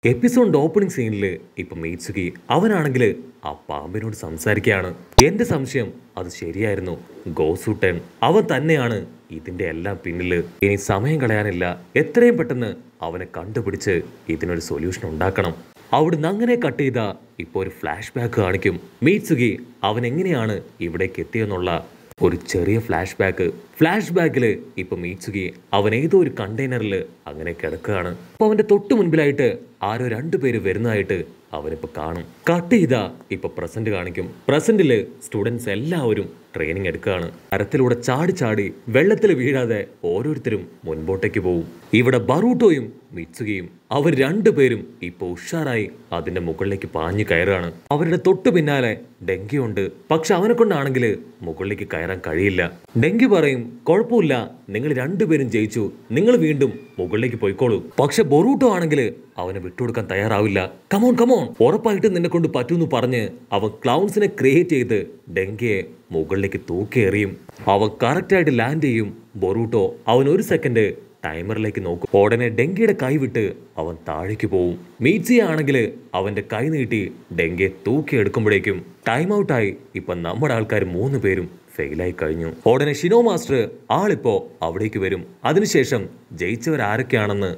എപ്പിസോഡിന്റെ opening സീനിൽ ഇപ്പൊ മീറ്റ്സുകി അവനാണെങ്കിൽ ആ പാമ്പിനോട് സംസാരിക്കുകയാണ്. എന്റെ സംശയം അത് ശരിയായിരുന്നു. ഗോസൂട്ടൻ അവൻ തന്നെയാണ് ഇതിന്റെ എല്ലാം പിന്നില്. ഇനി സമയം കളയാനില്ല, എത്രയും പെട്ടെന്ന് അവനെ കണ്ടുപിടിച്ച് ഇതിനൊരു സൊല്യൂഷൻ ഉണ്ടാക്കണം. അവിടുന്ന് അങ്ങനെ കട്ട് ചെയ്ത ഇപ്പൊ ഒരു ഫ്ലാഷ് ബാക്ക് കാണിക്കും. മീറ്റ്സുകി അവൻ എങ്ങനെയാണ് ഇവിടേക്ക് എത്തിയെന്നുള്ള ഒരു ചെറിയ ഫ്ലാഷ് ബാക്കില് ഇപ്പൊ മീറ്റ്സുകി അവൻ ഏതോ ഒരു കണ്ടെയ്നറിൽ അങ്ങനെ കിടക്കുകയാണ്. അപ്പൊ അവന്റെ തൊട്ട് മുൻപിലായിട്ട് ആരോ രണ്ടുപേര് വരുന്നതായിട്ട് അവനിപ്പോ കാണും. കട്ട് ചെയ്താ ഇപ്പൊ പ്രസന്റ് കാണിക്കും. പ്രസന്റില് സ്റ്റുഡൻസ് എല്ലാവരും ട്രെയിനിങ് എടുക്കുകയാണ്. മരത്തിലൂടെ ചാടി ചാടി വെള്ളത്തിൽ വീഴാതെ ഓരോരുത്തരും മുൻപോട്ടേക്ക് പോകും. ഇവിടെ ബറൂട്ടോയും മിറ്റ്സുകിയും അവർ രണ്ടുപേരും ഇപ്പൊ ഉഷാറായി അതിന്റെ മുകളിലേക്ക് പാഞ്ഞു കയറുകയാണ്. അവരുടെ തൊട്ടു പിന്നാലെ ഡെങ്കിയുണ്ട്. പക്ഷെ അവനെ കൊണ്ടാണെങ്കിൽ മുകളിലേക്ക് കയറാൻ കഴിയില്ല. ഡെങ്കി പറയും, കുഴപ്പമില്ല, നിങ്ങൾ രണ്ടുപേരും ജയിച്ചു, നിങ്ങൾ വീണ്ടും മുകളിലേക്ക് പോയിക്കോളൂ. പക്ഷെ ബൊറൂട്ടോ ആണെങ്കിൽ അവനെ വിട്ടുകൊടുക്കാൻ തയ്യാറാവില്ല. കമോൺ ഉറപ്പായിട്ട് നിന്നെ കൊണ്ട് പറ്റൂന്ന് പറഞ്ഞ് അവൻ ക്ലൗൺസിനെ ക്രിയേറ്റ് ചെയ്ത് ഡെങ്കിയെ മുകളിലേക്ക് തൂക്കിയെറിയും. അവൻ കറക്റ്റായിട്ട് ലാൻഡ് ചെയ്യും. ബൊറൂട്ടോ അവൻ ഒരു സെക്കൻഡ് ടൈമറിലേക്ക് നോക്കും. ഉടനെ ഡെങ്കിയുടെ കൈ വിട്ട് അവൻ താഴേക്ക് പോവും. മീറ്റ്സിയ ആണെങ്കിൽ അവന്റെ കൈ നീട്ടി ഡെങ്കിയെ തൂക്കിയെടുക്കുമ്പോഴേക്കും ടൈം ഔട്ടായി. ഇപ്പൊ നമ്മുടെ ആൾക്കാർ 3 പേരും ഫെയിലായി കഴിഞ്ഞു. ഉടനെ ഷിനോ മാസ്റ്റർ ആളിപ്പോ അവിടേക്ക് വരും. അതിനുശേഷം ജയിച്ചവരാരൊക്കെയാണെന്ന്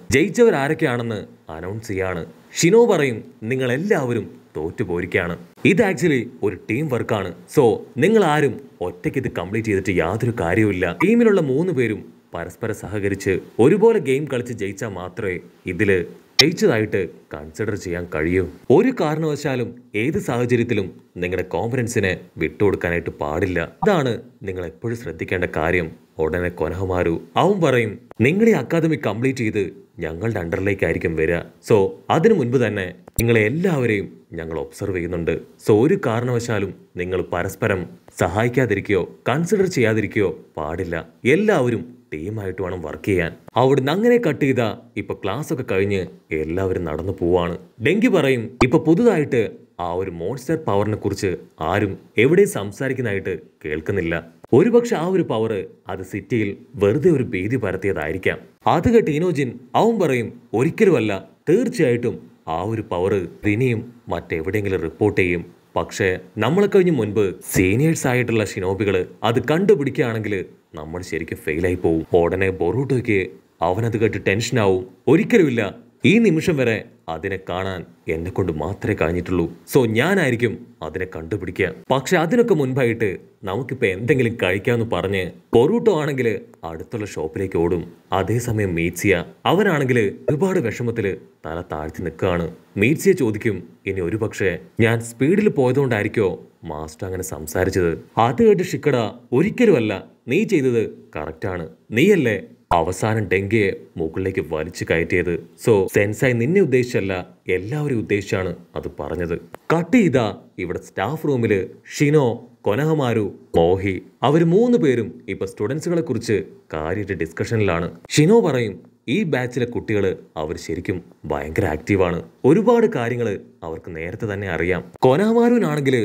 അനൗൺസ് ചെയ്യാണ്. ഷിനോ പറയും, നിങ്ങൾ എല്ലാവരും തോറ്റുപോയിരിക്കുകയാണ്. ഇത് ആക്ച്വലി ഒരു ടീം വർക്കാണ്. സോ നിങ്ങൾ ആരും ഒറ്റയ്ക്ക് ഇത് കംപ്ലീറ്റ് ചെയ്തിട്ട് യാതൊരു കാര്യവുമില്ല. ടീമിലുള്ള 3 പേരും പരസ്പരം സഹകരിച്ച് ഒരുപോലെ ഗെയിം കളിച്ച് ജയിച്ചാൽ മാത്രമേ ഇതില് ജയിച്ചതായിട്ട് കൺസിഡർ ചെയ്യാൻ കഴിയൂ. ഒരു കാരണവശാലും ഏത് സാഹചര്യത്തിലും നിങ്ങളുടെ കോൺഫിഡൻസിനെ വിട്ടുകൊടുക്കാനായിട്ട് പാടില്ല. അതാണ് നിങ്ങൾ എപ്പോഴും ശ്രദ്ധിക്കേണ്ട കാര്യം. ഉടനെ കൊനഹമാരു അവൻ പറയും, നിങ്ങളുടെ അക്കാദമി കംപ്ലീറ്റ് ചെയ്ത് ഞങ്ങളുടെ അണ്ടറിലേക്കായിരിക്കും വരിക. സോ അതിനു മുൻപ് തന്നെ നിങ്ങളെ എല്ലാവരെയും ഞങ്ങൾ ഒബ്സർവ് ചെയ്യുന്നുണ്ട്. സോ ഒരു കാരണവശാലും നിങ്ങൾ പരസ്പരം സഹായിക്കാതിരിക്കുകയോ കൺസിഡർ ചെയ്യാതിരിക്കുകയോ പാടില്ല. എല്ലാവരും ടീമായിട്ട് വേണം വർക്ക് ചെയ്യാൻ. അവിടുന്ന് അങ്ങനെ കട്ട് ചെയ്താ ഇപ്പൊ ക്ലാസ് ഒക്കെ കഴിഞ്ഞ് എല്ലാവരും നടന്നു പോവാണ്. ഡെങ്കി പറയും, ഇപ്പൊ പുതുതായിട്ട് ആ ഒരു മോൺസ്റ്റർ പവറിനെ കുറിച്ച് ആരും എവിടെയും സംസാരിക്കുന്നതായിട്ട് കേൾക്കുന്നില്ല. ഒരുപക്ഷെ ആ ഒരു പവർ അത് സിറ്റിയിൽ വെറുതെ ഒരു ഭീതി പരത്തിയതായിരിക്കാം. അത് കേട്ട് ഇനോജിൻ അവൻ പറയും, ഒരിക്കലുമല്ല, തീർച്ചയായിട്ടും ആ ഒരു പവർ ഇനിയും മറ്റെവിടെയെങ്കിലും റിപ്പോർട്ട് ചെയ്യും. പക്ഷേ നമ്മളെ കഴിഞ്ഞ് മുൻപ് സീനിയേഴ്സ് ആയിട്ടുള്ള ഷിനോബികള് അത് കണ്ടുപിടിക്കുകയാണെങ്കിൽ നമ്മൾ ശരിക്കും ഫെയിലായി പോവും. ഉടനെ ബൊറൂട്ടോയ്ക്ക് അവനത് കേട്ട് ടെൻഷനാവും. ഒരിക്കലുമില്ല, ഈ നിമിഷം വരെ അതിനെ കാണാൻ എന്നെ കൊണ്ട് മാത്രമേ കഴിഞ്ഞിട്ടുള്ളൂ. സോ ഞാനായിരിക്കും അതിനെ കണ്ടുപിടിക്കുക. പക്ഷെ അതിനൊക്കെ മുൻപായിട്ട് നമുക്കിപ്പോൾ എന്തെങ്കിലും കഴിക്കാമെന്ന് പറഞ്ഞ് ബൊറൂട്ടോ ആണെങ്കിൽ അടുത്തുള്ള ഷോപ്പിലേക്ക് ഓടും. അതേസമയം മീറ്റ്സിയ അവനാണെങ്കിൽ ഒരുപാട് വിഷമത്തിൽ തല താഴ്ത്തി നിൽക്കുകയാണ്. മീറ്റ്സിയ ചോദിക്കും, ഇനി ഒരു പക്ഷേ ഞാൻ സ്പീഡിൽ പോയതുകൊണ്ടായിരിക്കോ മാസ്റ്റർ അങ്ങനെ സംസാരിച്ചത്? അത് കേട്ട് ഷിക്കഡ, ഒരിക്കലുമല്ല, നീ ചെയ്തത് കറക്റ്റാണ്. നീയല്ലേ അവസാനം ഡെങ്കിയെ മുകളിലേക്ക് വലിച്ചു കയറ്റിയത്. സോ സെൻസായി നിന്നെ ഉദ്ദേശിച്ചല്ല, എല്ലാവരും ഉദ്ദേശിച്ചാണ് അത് പറഞ്ഞത്. കട്ട് ചെയ്താ ഇവിടെ സ്റ്റാഫ് റൂമില് ഷിനോ, കൊനഹമാരു, മോഹി അവര് 3 പേരും ഇപ്പൊ സ്റ്റുഡൻസുകളെ കുറിച്ച് കാര്യമായിട്ട് ഡിസ്കഷനിലാണ്. ഷിനോ പറയും, ഈ ബാച്ചിലെ കുട്ടികൾ അവർ ശരിക്കും ഭയങ്കര ആക്റ്റീവാണ്. ഒരുപാട് കാര്യങ്ങൾ അവർക്ക് നേരത്തെ തന്നെ അറിയാം. കൊനഹമാരുവിനാണെങ്കിൽ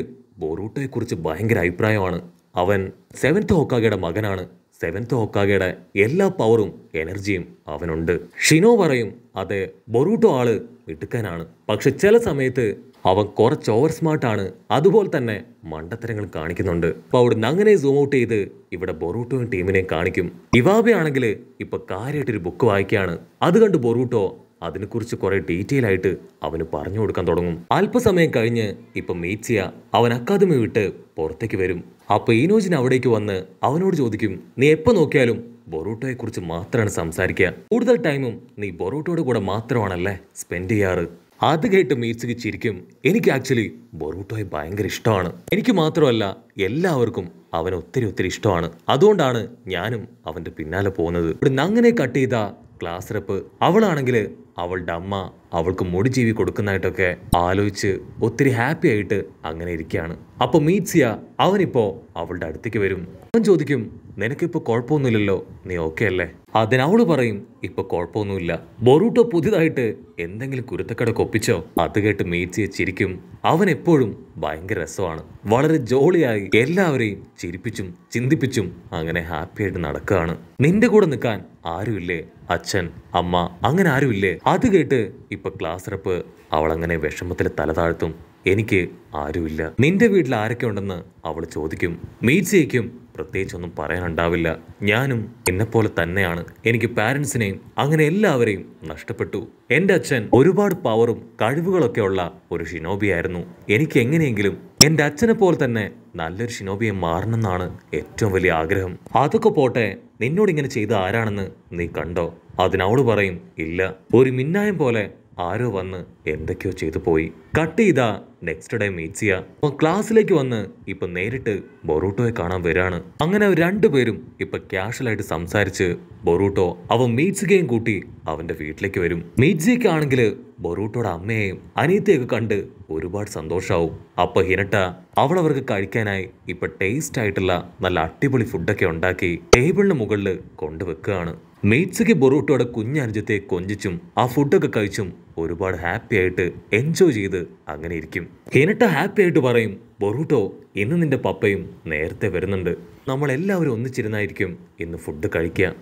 ബൊറൂട്ടോയെ കുറിച്ച് ഭയങ്കര അഭിപ്രായമാണ്. അവൻ 7th ഹോക്കാഗയുടെ മകനാണ്. 7th ഹോക്കാഗയുടെ എല്ലാ പവറും എനർജിയും അവനുണ്ട്. ഷിനോ പറയും, അതെ, ബൊറൂട്ടോ ആള് മിടുക്കനാണ്. പക്ഷെ ചില സമയത്ത് അവൻ കുറച്ച് ഓവർ സ്മാർട്ടാണ്. അതുപോലെ തന്നെ മണ്ടത്തരങ്ങൾ കാണിക്കുന്നുണ്ട്. അപ്പൊ അവിടുന്ന് അങ്ങനെ സൂം ഔട്ട് ചെയ്ത് ഇവിടെ ബൊറൂട്ടോയും ടീമിനെയും കാണിക്കും. ഇവാബയാണെങ്കിൽ ഇപ്പൊ കാര്യമായിട്ടൊരു ബുക്ക് വായിക്കുകയാണ്. അത് കണ്ട് ബൊറൂട്ടോ അതിനെക്കുറിച്ച് കുറെ ഡീറ്റെയിൽ ആയിട്ട് അവന് പറഞ്ഞു കൊടുക്കാൻ തുടങ്ങും. അല്പസമയം കഴിഞ്ഞ് ഇപ്പൊ മീറ്റ്സിയ അവൻ അക്കാദമി വിട്ട് പുറത്തേക്ക് വരും. അപ്പൊ ഇനോജിൻ അവിടേക്ക് വന്ന് അവനോട് ചോദിക്കും, നീ എപ്പോ നോക്കിയാലും ബൊറൂട്ടോയെ കുറിച്ച് മാത്രമാണ് സംസാരിക്കുക. കൂടുതൽ ടൈമും നീ ബൊറൂട്ടോയുടെ കൂടെ മാത്രമാണല്ലേ സ്പെൻഡ് ചെയ്യാറ്? അത് കേട്ട് മീറ്റ്സുകി ചിരിക്കും, എനിക്ക് ആക്ച്വലി ബൊറൂട്ടോയെ ഭയങ്കര ഇഷ്ടമാണ്. എനിക്ക് മാത്രമല്ല, എല്ലാവർക്കും അവനെ ഒത്തിരി ഇഷ്ടമാണ്. അതുകൊണ്ടാണ് ഞാനും അവന്റെ പിന്നാലെ പോകുന്നത്. ഇവിടുന്ന് അങ്ങനെ കട്ട് ചെയ്ത ക്ലാസ് റെപ്പ് അവളാണെങ്കിൽ അവളുടെ അമ്മ അവൾക്ക് മുടി ജീവി കൊടുക്കുന്നതായിട്ടൊക്കെ ആലോചിച്ച് ഒത്തിരി ഹാപ്പി ആയിട്ട് അങ്ങനെ ഇരിക്കുകയാണ്. അപ്പൊ മീറ്റ്സിയ അവനിപ്പോ അവളുടെ അടുത്തേക്ക് വരും. അവൻ ചോദിക്കും, നിനക്കിപ്പോ കുഴപ്പമൊന്നുമില്ലല്ലോ, നീ ഓക്കെ അല്ലേ? അതിനവള് പറയും, ഇപ്പൊ കുഴപ്പമൊന്നുമില്ല. ബൊറൂട്ടോ പുതിയതായിട്ട് എന്തെങ്കിലും കുരുത്തക്കടൊക്കെ ഒപ്പിച്ചോ? അത് കേട്ട് മീറ്റ്സിയ ചിരിക്കും. അവൻ എപ്പോഴും ഭയങ്കര രസമാണ്. വളരെ ജോളിയായി എല്ലാവരെയും ചിരിപ്പിച്ചും ചിന്തിപ്പിച്ചും അങ്ങനെ ഹാപ്പി ആയിട്ട് നടക്കുകയാണ്. നിന്റെ കൂടെ നിൽക്കാൻ ആരുമില്ലേ? അച്ഛൻ, അമ്മ, അങ്ങനെ ആരുമില്ലേ? അത് കേട്ട് ഇപ്പൊ ക്ലാസ് റെപ്പ് അവളങ്ങനെ വിഷമത്തിൽ തല താഴ്ത്തും. എനിക്ക് ആരുമില്ല. നിന്റെ വീട്ടിൽ ആരൊക്കെ ഉണ്ടെന്ന് അവൾ ചോദിക്കും. മീറ്റ്സിയയ്ക്കും പ്രത്യേകിച്ചൊന്നും പറയാനുണ്ടാവില്ല. ഞാനും എന്നെപ്പോലെ തന്നെയാണ്. എനിക്ക് പാരൻസിനെയും അങ്ങനെ എല്ലാവരെയും നഷ്ടപ്പെട്ടു. എൻ്റെ അച്ഛൻ ഒരുപാട് പവറും കഴിവുകളൊക്കെ ഉള്ള ഒരു ഷിനോബിയായിരുന്നു. എനിക്ക് എങ്ങനെയെങ്കിലും എൻ്റെ അച്ഛനെ പോലെ തന്നെ നല്ലൊരു ഷിനോബിയെ മാറണമെന്നാണ് ഏറ്റവും വലിയ ആഗ്രഹം. അതൊക്കെ പോട്ടെ, നിന്നോട് ഇങ്ങനെ ചെയ്ത ആരാണെന്ന് നീ കണ്ടോ? അതിനവള് പറയും, ഇല്ല. ഒരു മിന്നായം പോലെ ആരോ വന്ന് എന്തൊക്കെയോ ചെയ്തു പോയി. കട്ട് ചെയ്താ നെക്സ്റ്റ് ഡേ മീറ്റ്സിയ ക്ലാസ്സിലേക്ക് വന്ന് ഇപ്പൊ നേരിട്ട് ബൊറൂട്ടോയെ കാണാൻ വരാണ്. അങ്ങനെ അവർ രണ്ടുപേരും ഇപ്പൊ ക്യാഷ്വലായിട്ട് സംസാരിച്ച് ബൊറൂട്ടോ അവൻ മീറ്റ്സികയും കൂട്ടി അവന്റെ വീട്ടിലേക്ക് വരും. മീറ്റ്സിയക്കാണെങ്കിൽ ബൊറൂട്ടോയുടെ അമ്മയെയും അനിയത്തെയൊക്കെ കണ്ട് ഒരുപാട് സന്തോഷാവും. അപ്പൊ ഹിനട്ട അവൾക്ക് കഴിക്കാനായി ഇപ്പൊ ടേസ്റ്റ് ആയിട്ടുള്ള നല്ല അടിപൊളി ഫുഡൊക്കെ ഉണ്ടാക്കി ടേബിളിന് മുകളിൽ കൊണ്ടുവെക്കുകയാണ്. മീറ്റ്സിക്ക് ബൊറൂട്ടോയുടെ കുഞ്ഞനുജത്തെ കൊഞ്ചിച്ചും ആ ഫുഡൊക്കെ കഴിച്ചും ഒരുപാട് ഹാപ്പി ആയിട്ട് എൻജോയ് ചെയ്ത് അങ്ങനെ ഇരിക്കും. ഹിനട്ട ഹാപ്പി ആയിട്ട് പറയും, ബൊറൂട്ടോ ഇന്ന് നിന്റെ പപ്പയും നേരത്തെ വരുന്നുണ്ട്. നമ്മളെല്ലാവരും ഒന്നിച്ചിരുന്നായിരിക്കും ഇന്ന് ഫുഡ് കഴിക്കുക.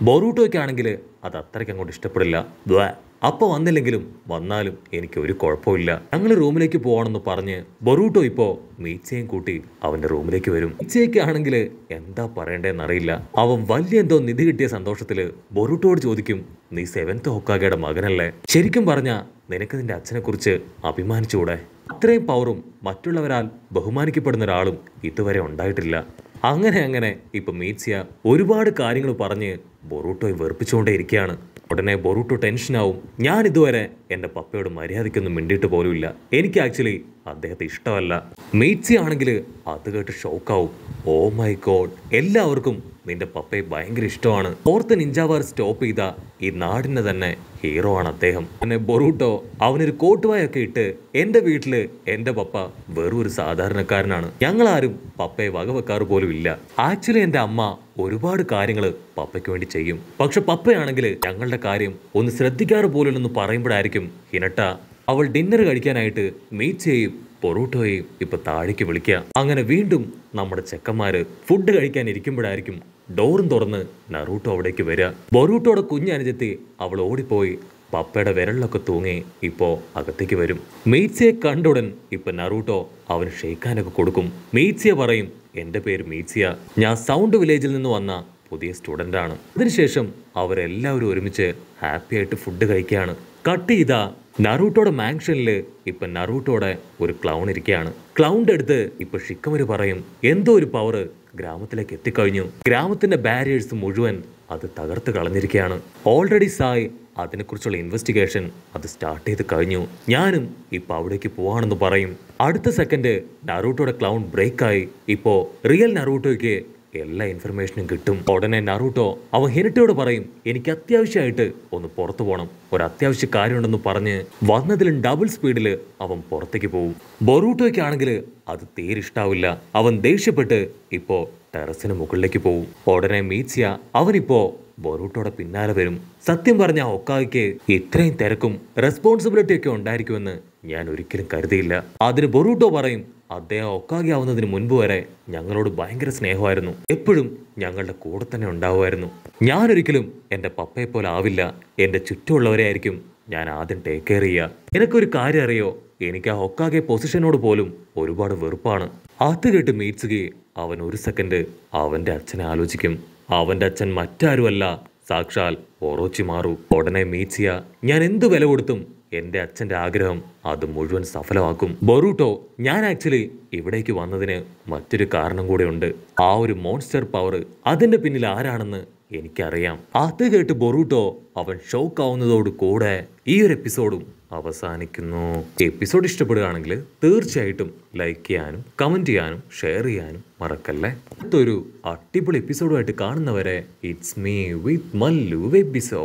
ബൊറൂട്ടോയ്ക്കാണെങ്കിൽ അത് അത്രയ്ക്ക് അങ്ങോട്ട് ഇഷ്ടപ്പെടില്ല. അപ്പൊ വന്നില്ലെങ്കിലും വന്നാലും എനിക്ക് ഒരു കുഴപ്പമില്ല. ഞങ്ങൾ റൂമിലേക്ക് പോവാണെന്ന് പറഞ്ഞ് ബൊറൂട്ടോ ഇപ്പോ മീറ്റ്സിയയും കൂട്ടി അവന്റെ റൂമിലേക്ക് വരും. മീറ്റ്സിയയ്ക്ക് ആണെങ്കിൽ എന്താ പറയണ്ടേന്നറിയില്ല. അവൻ വലിയ എന്തോ നിധി കിട്ടിയ സന്തോഷത്തില് ബൊറൂട്ടോയോട് ചോദിക്കും, നീ 7th ഹൊക്കാഗെയുടെ മകനല്ലേ? ശരിക്കും പറഞ്ഞ നിനക്ക് നിന്റെ അച്ഛനെ കുറിച്ച് അഭിമാനിച്ചുകൂടെ? അത്രയും പവറും മറ്റുള്ളവരാൽ ബഹുമാനിക്കപ്പെടുന്ന ഒരാളും ഇതുവരെ ഉണ്ടായിട്ടില്ല. അങ്ങനെ ഇപ്പൊ മീറ്റ്സിയ ഒരുപാട് കാര്യങ്ങൾ പറഞ്ഞ് ബൊറൂട്ടോയെ വെറുപ്പിച്ചുകൊണ്ടേ ഇരിക്കുകയാണ്. ഉടനെ ബൊറൂട്ടോ ടെൻഷനാവും. ഞാൻ ഇതുവരെ എൻ്റെ പപ്പയോട് മര്യാദയ്ക്കൊന്നും മിണ്ടിയിട്ട് പോലുമില്ല. എനിക്ക് ആക്ച്വലി അദ്ദേഹത്തെ ഇഷ്ടമല്ല. മീറ്റ്സി ആണെങ്കിൽ അത് കേട്ട് ഷോക്കാവും. ഓ മൈ ഗോഡ്, എല്ലാവർക്കും നിന്റെ പപ്പയെ ഭയങ്കര ഇഷ്ടമാണ്. 4th നിഞ്ച വാർ സ്റ്റോപ്പ് ചെയ്ത ഈ നാടിന്റെ തന്നെ ഹീറോ ആണ് അദ്ദേഹം. പിന്നെ ബൊറൂട്ടോ അവനൊരു കോട്ടുവായൊക്കെ ഇട്ട് എൻ്റെ വീട്ടില് എൻ്റെ പപ്പ വെറും ഒരു സാധാരണക്കാരനാണ്, ഞങ്ങളാരും പപ്പയെ വകവെക്കാറ് പോലും ഇല്ല. ആക്ച്വലി എൻ്റെ അമ്മ ഒരുപാട് കാര്യങ്ങൾ പപ്പയ്ക്ക് വേണ്ടി ചെയ്യും. പക്ഷെ പപ്പയാണെങ്കിൽ ഞങ്ങളുടെ കാര്യം ഒന്ന് ശ്രദ്ധിക്കാറ് പോലുമില്ലെന്ന് പറയുമ്പോഴായിരിക്കും ഹിനട്ട അവൾ ഡിന്നർ കഴിക്കാനായിട്ട് മീറ്റ്സിയെയും ബൊറൂട്ടോയെയും ഇപ്പൊ താഴേക്ക് വിളിക്കുക. അങ്ങനെ വീണ്ടും നമ്മുടെ ചെക്കന്മാര് ഫുഡ് കഴിക്കാൻ ഇരിക്കുമ്പോഴായിരിക്കും ഡോറും തുറന്ന് നറൂട്ടോ അവിടേക്ക് വരിക. ബൊറൂട്ടോയുടെ കുഞ്ഞനുജത്തി അവൾ ഓടിപ്പോയി പപ്പയുടെ വിരലിലൊക്കെ തൂങ്ങി ഇപ്പോ അകത്തേക്ക് വരും. മീറ്റ്സിയെ കണ്ടുടൻ ഇപ്പൊ നറൂട്ടോ അവന് ഷെയ്ക്കാനൊക്കെ കൊടുക്കും. മീറ്റ്സിയ പറയും, എൻ്റെ പേര് മീറ്റ്സിയ, ഞാൻ സൗണ്ട് വില്ലേജിൽ നിന്ന് വന്ന പുതിയ സ്റ്റുഡൻ്റ് ആണ്. അതിനുശേഷം അവരെല്ലാവരും ഒരുമിച്ച് ഹാപ്പി ആയിട്ട് ഫുഡ് കഴിക്കുകയാണ്. കട്ട് ചെയ്താ നറൂട്ടോയുടെ മാൻഷനില് ഇപ്പൊ നറൂട്ടോയുടെ ഒരു ക്ലൗൺ ഇരിക്കുകയാണ്. ക്ലൗണിന്റെ അടുത്ത് ഇപ്പൊ ഷിക്കമര് പറയും, എന്തോ ഒരു പവർ ഗ്രാമത്തിലേക്ക് എത്തിക്കഴിഞ്ഞു. ഗ്രാമത്തിന്റെ ബാരിയേഴ്സ് മുഴുവൻ അത് തകർത്ത് കളഞ്ഞിരിക്കുകയാണ്. ഓൾറെഡി സായ് അതിനെക്കുറിച്ചുള്ള ഇൻവെസ്റ്റിഗേഷൻ അത് സ്റ്റാർട്ട് ചെയ്ത് കഴിഞ്ഞു. ഞാനും ഇപ്പൊ അവിടേക്ക് പോവാണെന്ന് പറയും. അടുത്ത സെക്കൻഡ് നറൂട്ടോയുടെ ക്ലൗൺ ബ്രേക്കായി ഇപ്പോ റിയൽ നറൂട്ടോയ്ക്ക് എല്ലാ ഇൻഫർമേഷനും കിട്ടും. ഉടനെ നറൂട്ടോ അവൻ ഹിനട്ടയോട് പറയും, എനിക്ക് അത്യാവശ്യമായിട്ട് ഒന്ന് പുറത്തു പോകണം, ഒരു അത്യാവശ്യ കാര്യമുണ്ടെന്ന് പറഞ്ഞ് വന്നതിലും ഡബിൾ സ്പീഡിൽ അവൻ പുറത്തേക്ക് പോകും. ബൊറൂട്ടോയ്ക്കാണെങ്കിൽ അത് തീരെ ഇഷ്ടാവില്ല. അവൻ ദേഷ്യപ്പെട്ട് ഇപ്പോ ടെറസിന് മുകളിലേക്ക് പോകും. ഉടനെ മീറ്റ്സിയ അവനിപ്പോ ബൊറൂട്ടോയുടെ പിന്നാലെ വരും. സത്യം പറഞ്ഞ ഹൊക്കാഗയ്ക്ക് ഇത്രയും തിരക്കും റെസ്പോൺസിബിലിറ്റി ഒക്കെ ഉണ്ടായിരിക്കുമെന്ന് ഞാൻ ഒരിക്കലും കരുതിയില്ല. അതിന് ബൊറൂട്ടോ പറയും, അദ്ദേഹം ഹൊക്കാഗെ ആവുന്നതിന് മുൻപ് വരെ ഞങ്ങളോട് ഭയങ്കര സ്നേഹമായിരുന്നു, എപ്പോഴും ഞങ്ങളുടെ കൂടെ തന്നെ ഉണ്ടാവുമായിരുന്നു. ഞാനൊരിക്കലും എൻ്റെ പപ്പയെ പോലെ ആവില്ല, എൻ്റെ ചുറ്റുമുള്ളവരെ ആയിരിക്കും ഞാൻ ആദ്യം ടേക്ക് കെയർ ചെയ്യുക. എനിക്കൊരു കാര്യം അറിയോ, എനിക്ക് ആ ഹൊക്കാഗെ പൊസിഷനോട് പോലും ഒരുപാട് വെറുപ്പാണ്. അത് കേട്ട് മീറ്റ്സുകി അവൻ ഒരു സെക്കൻഡ് അവൻ്റെ അച്ഛനെ ആലോചിക്കും. അവൻ്റെ അച്ഛൻ മറ്റാരുമല്ല, സാക്ഷാൽ ഒറോച്ചിമാറു. ഉടനെ മീറ്റ്സിയ ഞാൻ എന്തു വില കൊടുത്തും എൻ്റെ അച്ഛൻ്റെ ആഗ്രഹം അത് മുഴുവൻ സഫലമാക്കും. ബൊറൂട്ടോ ഞാൻ ആക്ച്വലി ഇവിടേക്ക് വന്നതിന് മറ്റൊരു കാരണം കൂടെ ഉണ്ട്. ആ ഒരു മോൺസ്റ്റർ പവർ അതിൻ്റെ പിന്നിൽ ആരാണെന്ന് എനിക്കറിയാം. അത് കേട്ട് ബൊറൂട്ടോ അവൻ ഷോക്ക് ആവുന്നതോട് കൂടെ ഈ ഒരു എപ്പിസോഡും അവസാനിക്കുന്നു. എപ്പിസോഡ് ഇഷ്ടപ്പെടുകയാണെങ്കിൽ തീർച്ചയായിട്ടും ലൈക്ക് ചെയ്യാനും കമൻറ്റ് ചെയ്യാനും ഷെയർ ചെയ്യാനും മറക്കല്ലേ. അടുത്തൊരു അടിപൊളി എപ്പിസോഡുമായിട്ട് കാണുന്നവരെ ഇറ്റ്സ് മീ വിത്ത് മല്ലു വെബിസോ.